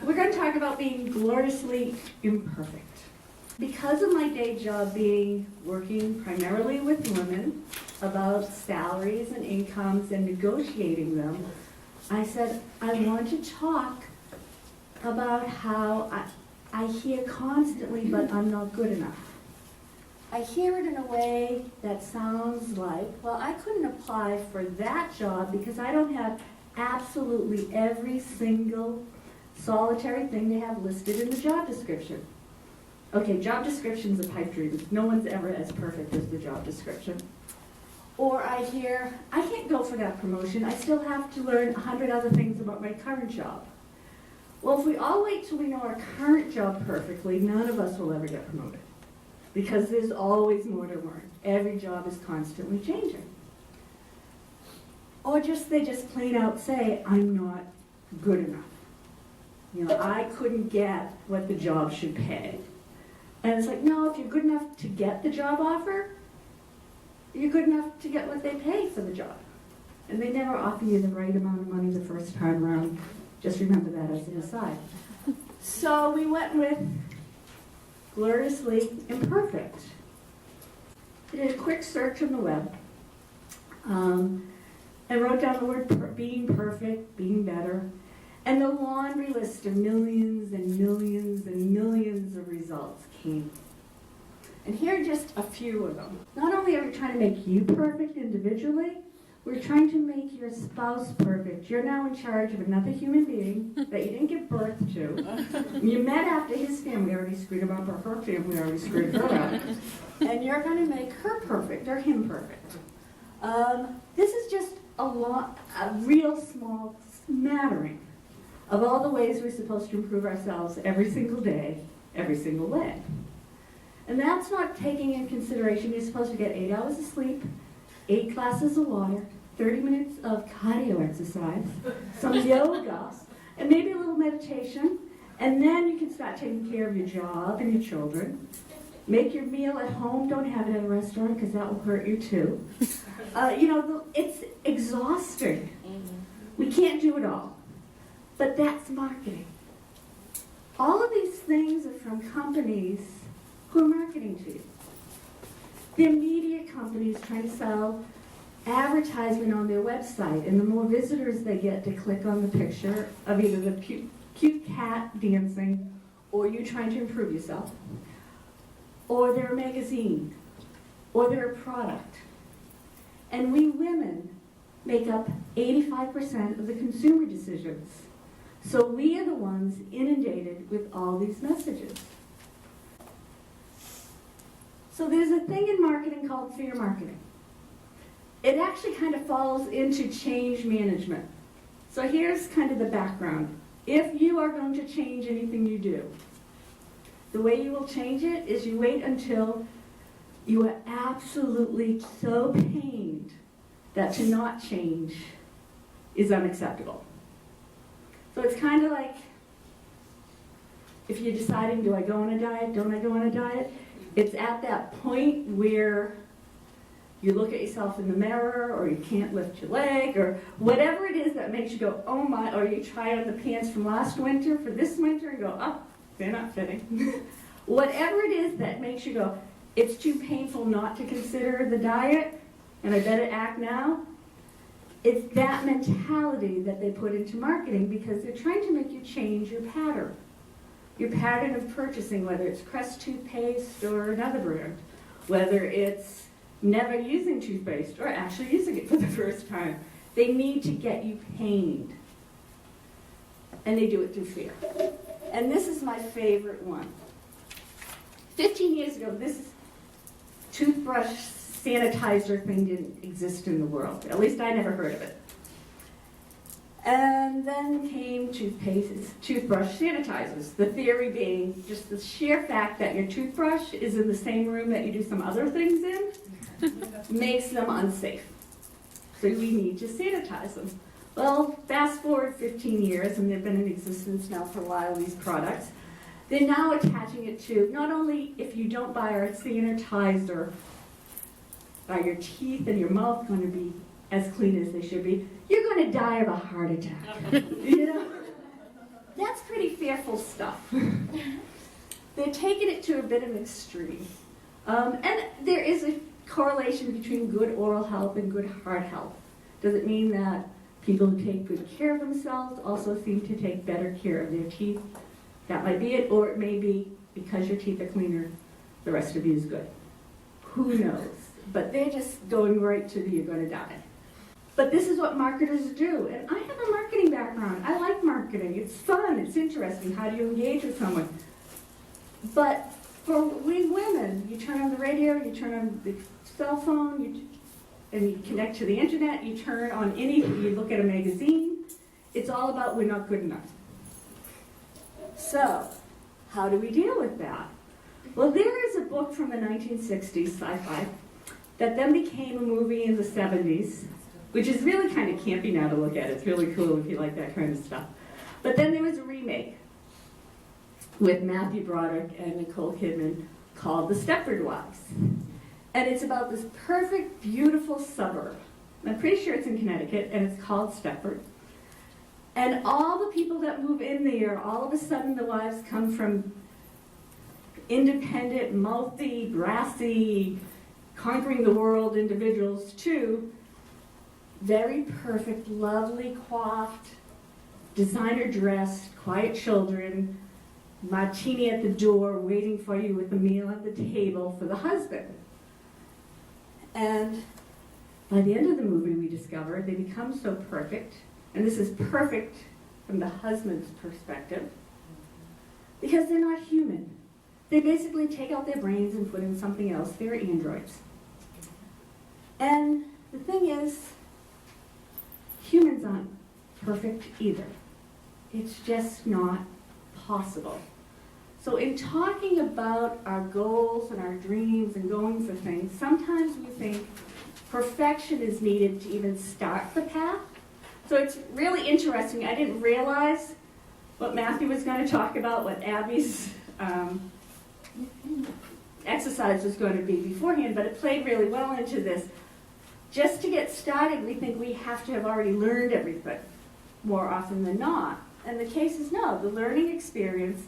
We're going to talk about being gloriously imperfect. Because of my day job being working primarily with women about salaries and incomes and negotiating them, I said I want to talk about how I hear constantly, but I'm not good enough. I hear it in a way that sounds like, well, I couldn't apply for that job because I don't have absolutely every single solitary thing they have listed in the job description. Okay, job description's a pipe dream. No one's ever as perfect as the job description. Or I hear, I can't go for that promotion. I still have to learn 100 other things about my current job. Well, if we all wait till we know our current job perfectly, none of us will ever get promoted. Because there's always more to learn. Every job is constantly changing. Or they just plain out say, I'm not good enough. You know, I couldn't get what the job should pay. And it's like, no, if you're good enough to get the job offer, you're good enough to get what they pay for the job. And they never offer you the right amount of money the first time around. Just remember that as an aside. So we went with gloriously imperfect. I did a quick search on the web and wrote down the word being perfect, being better, and the laundry list of millions and millions and millions of results came. And here are just a few of them. Not only are we trying to make you perfect individually, we're trying to make your spouse perfect. You're now in charge of another human being that you didn't give birth to. You met after his family already screwed him up, or her family already screwed her up. And you're going to make her perfect, or him perfect. This is just a real small smattering of all the ways we're supposed to improve ourselves every single day, every single way. And that's not taking in consideration you're supposed to get 8 hours of sleep, 8 glasses of water, 30 minutes of cardio exercise, some yoga, and maybe a little meditation, and then you can start taking care of your job and your children. Make your meal at home. Don't have it at a restaurant because that will hurt you too. It's exhausting. We can't do it all. But that's marketing. All of these things are from companies who are marketing to you. They're media companies trying to sell advertisement on their website, and the more visitors they get to click on the picture of either the cute cat dancing, or you trying to improve yourself, or they're a magazine, or they're a product. And we women make up 85% of the consumer decisions. So we are the ones inundated with all these messages. So there's a thing in marketing called fear marketing. It actually kind of falls into change management. So here's kind of the background. If you are going to change anything you do, the way you will change it is you wait until you are absolutely so pained that to not change is unacceptable. So it's kind of like if you're deciding, do I go on a diet, don't I go on a diet? It's at that point where you look at yourself in the mirror, or you can't lift your leg, or whatever it is that makes you go, oh my, or you try on the pants from last winter for this winter and go, oh, they're not fitting. Whatever it is that makes you go, it's too painful not to consider the diet, and I better act now. It's that mentality that they put into marketing because they're trying to make you change your pattern. Your pattern of purchasing, whether it's Crest toothpaste or another brand, whether it's never using toothpaste or actually using it for the first time. They need to get you pained. And they do it through fear. And this is my favorite one. 15 years ago, this toothbrush sanitizer thing didn't exist in the world. At least I never heard of it. And then came toothbrush sanitizers. The theory being just the sheer fact that your toothbrush is in the same room that you do some other things in makes them unsafe. So we need to sanitize them. Well, fast forward 15 years, and they've been in existence now for a while, these products. They're now attaching it to, not only if you don't buy our sanitizer, are your teeth and your mouth going to be as clean as they should be, you're going to die of a heart attack. You know? that's pretty fearful stuff. They're taking it to a bit of an extreme. And there is a correlation between good oral health and good heart health. Does it mean that people who take good care of themselves also seem to take better care of their teeth? That might be it, or it may be because your teeth are cleaner, the rest of you is good. Who knows? But they're just going right to the you're going to die. But this is what marketers do. And I have a marketing background. I like marketing. It's fun. It's interesting. How do you engage with someone? But for we women, you turn on the radio, you turn on the cell phone, and you connect to the internet, you turn on you look at a magazine. It's all about we're not good enough. So, how do we deal with that? Well, there is a book from the 1960s, sci-fi, that then became a movie in the 70s, which is really kind of campy now to look at. It's really cool if you like that kind of stuff. But then there was a remake with Matthew Broderick and Nicole Kidman called The Stepford Wives. And it's about this perfect, beautiful suburb. I'm pretty sure it's in Connecticut, and it's called Stepford. And all the people that move in there, all of a sudden the wives come from independent, mouthy, brassy, conquering the world individuals to very perfect, lovely, coiffed, designer dressed, quiet children, martini at the door, waiting for you with a meal at the table for the husband. And by the end of the movie, we discover they become so perfect, and this is perfect from the husband's perspective, because they're not human. They basically take out their brains and put in something else. They're androids. And the thing is, humans aren't perfect either. It's just not possible. So in talking about our goals and our dreams and going for things, sometimes we think perfection is needed to even start the path. So it's really interesting. I didn't realize what Matthew was going to talk about, what Abby's exercise was going to be beforehand, but it played really well into this. Just to get started, we think we have to have already learned everything more often than not. And the case is no. The learning experience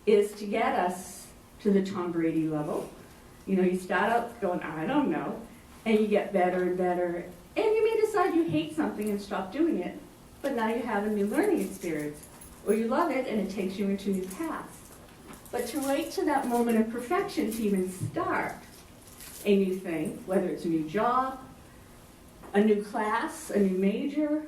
is to get us to the Tom Brady level. You know, you start out going, I don't know, and you get better and better. And you may decide you hate something and stop doing it, but now you have a new learning experience. Or you love it and it takes you into new paths. But to wait to that moment of perfection to even start a new thing, whether it's a new job, a new class, a new major,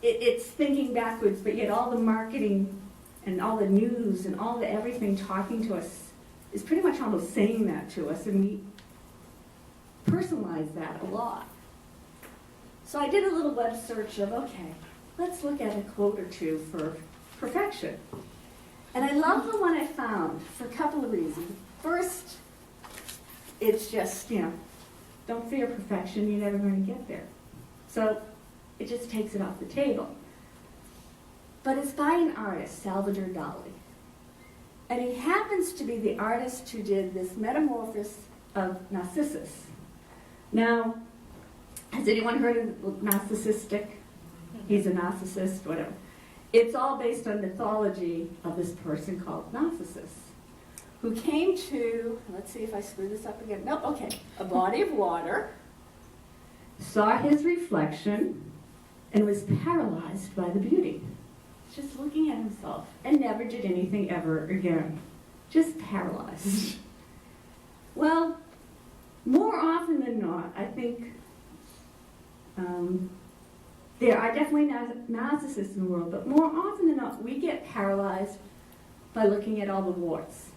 it's thinking backwards, but yet all the marketing and all the news and all the everything talking to us is pretty much almost saying that to us, and we personalize that a lot. So I did a little web search of, okay, let's look at a quote or two for perfection. And I love the one I found for a couple of reasons. First, it's just, don't fear perfection, you're never going to get there. So it just takes it off the table. But it's by an artist, Salvador Dali. And he happens to be the artist who did this metamorphosis of Narcissus. Now, has anyone heard of narcissistic? He's a narcissist, whatever. It's all based on mythology of this person called Narcissus, who came to, let's see if I screw this up again. Nope, okay. A body of water, saw his reflection, and was paralyzed by the beauty. Just looking at himself, and never did anything ever again. Just paralyzed. Well, more often than not, I think there are definitely narcissists in the world, but more often than not, we get paralyzed by looking at all the warts,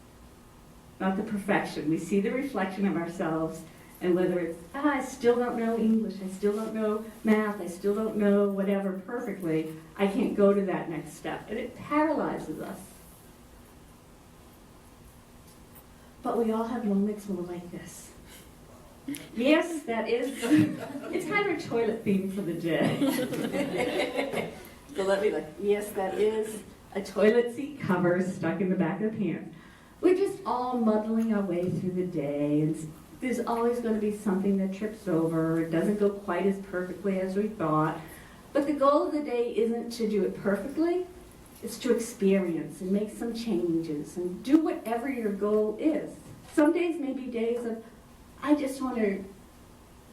not the perfection. We see the reflection of ourselves, and whether it's, I still don't know English, I still don't know math, I still don't know whatever perfectly, I can't go to that next step, and it paralyzes us. But we all have moments when we're like this. Yes, that is, it's kind of a toilet theme for the day. So let me look. Yes, that is a toilet seat cover stuck in the back of the pants. We're just all muddling our way through the day, and there's always going to be something that trips over. It doesn't go quite as perfectly as we thought. But the goal of the day isn't to do it perfectly. It's to experience and make some changes and do whatever your goal is. Some days may be days of, I just want to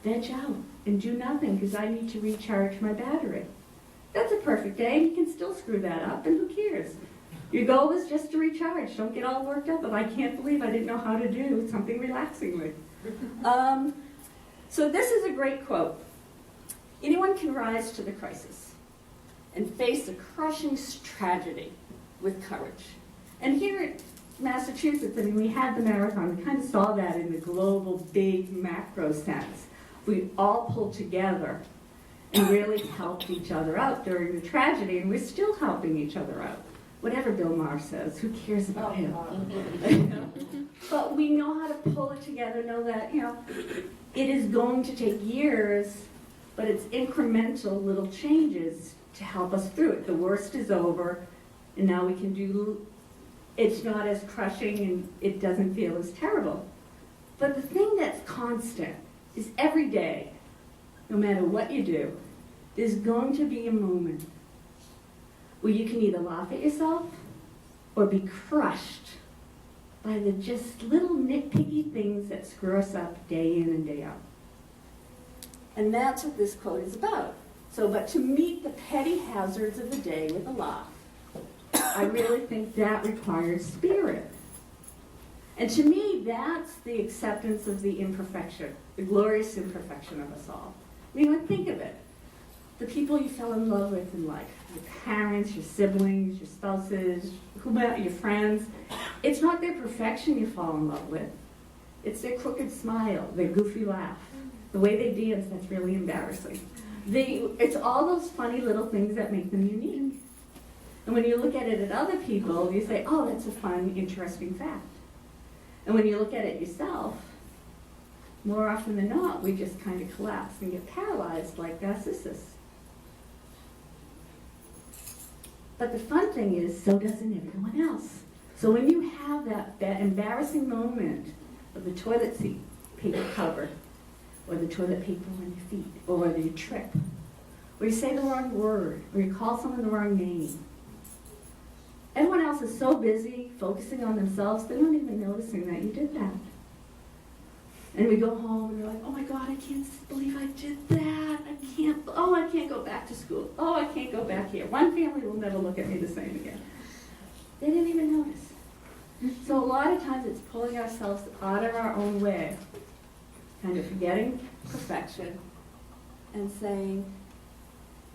veg out and do nothing because I need to recharge my battery. That's a perfect day. You can still screw that up, and who cares? Your goal is just to recharge. Don't get all worked up. But I can't believe I didn't know how to do something relaxingly. So this is a great quote. Anyone can rise to the crisis and face a crushing tragedy with courage. And here at Massachusetts, I mean, we had the marathon. We kind of saw that in the global, big, macro sense. We all pulled together and really helped each other out during the tragedy, and we're still helping each other out. Whatever Bill Maher says, who cares about him? But we know how to pull it together, know that, it is going to take years, but it's incremental little changes to help us through it. The worst is over, and now we can do, it's not as crushing and it doesn't feel as terrible. But the thing that's constant is every day, no matter what you do, there's going to be a moment where you can either laugh at yourself or be crushed by the just little nitpicky things that screw us up day in and day out. And that's what this quote is about. So, but to meet the petty hazards of the day with a laugh, I really think that requires spirit. And to me, that's the acceptance of the imperfection, the glorious imperfection of us all. I mean, think of it. The people you fell in love with in life, your parents, your siblings, your spouses, your friends. It's not their perfection you fall in love with. It's their crooked smile, their goofy laugh, the way they dance that's really embarrassing. It's all those funny little things that make them unique. And when you look at it at other people, you say, oh, that's a fun, interesting fact. And when you look at it yourself, more often than not, we just kind of collapse and get paralyzed like narcissists. But the fun thing is, so doesn't everyone else. So when you have that embarrassing moment of the toilet seat paper cover, or the toilet paper on your feet, or whether you trip, or you say the wrong word, or you call someone the wrong name, everyone else is so busy focusing on themselves, they're not even noticing that you did that. And we go home and we're like, oh my God, I can't believe I did that. I can't go back to school. Oh, I can't go back here. One family will never look at me the same again. They didn't even notice. So a lot of times it's pulling ourselves out of our own way, kind of forgetting perfection and saying,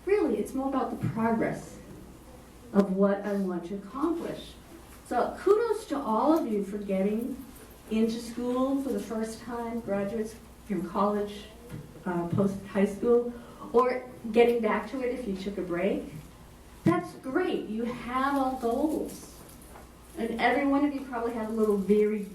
really, it's more about the progress of what I want to accomplish. So kudos to all of you for getting into school for the first time, graduates from college, post-high school, or getting back to it if you took a break. That's great. You have all goals. And every one of you probably have a little varied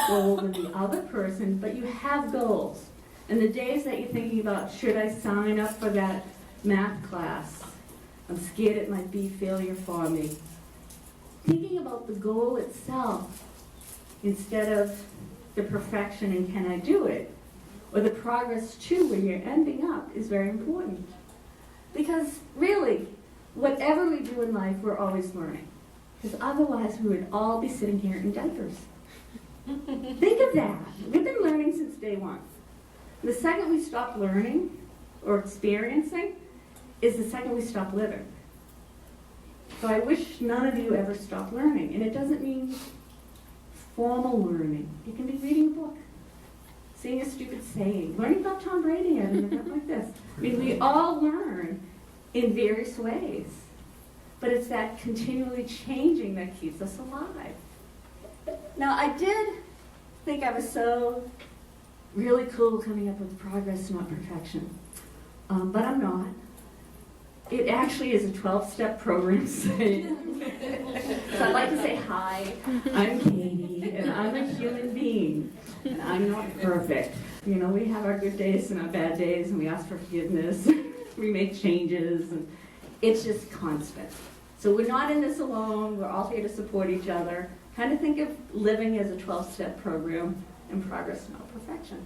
goal than the other person, but you have goals. And the days that you're thinking about, should I sign up for that math class? I'm scared it might be failure for me. Thinking about the goal itself instead of the perfection and can I do it, or the progress to where you're ending up is very important. Because really, whatever we do in life, we're always learning. Because otherwise we would all be sitting here in diapers. Think of that. We've been learning since day one. The second we stop learning or experiencing is the second we stop living. So I wish none of you ever stop learning. And it doesn't mean formal learning. You can be reading a book, seeing a stupid saying, learning about Tom Brady at an event like this. I mean, we all learn in various ways. But it's that continually changing that keeps us alive. Now, I did think I was so really cool coming up with progress, not perfection. But I'm not. It actually is a 12-step program. So I'd like to say, hi, I'm Katie, and I'm a human being, and I'm not perfect. You know, we have our good days and our bad days, and we ask for forgiveness. We make changes, and it's just constant. So we're not in this alone. We're all here to support each other. Kind of think of living as a 12-step program and progress, not perfection.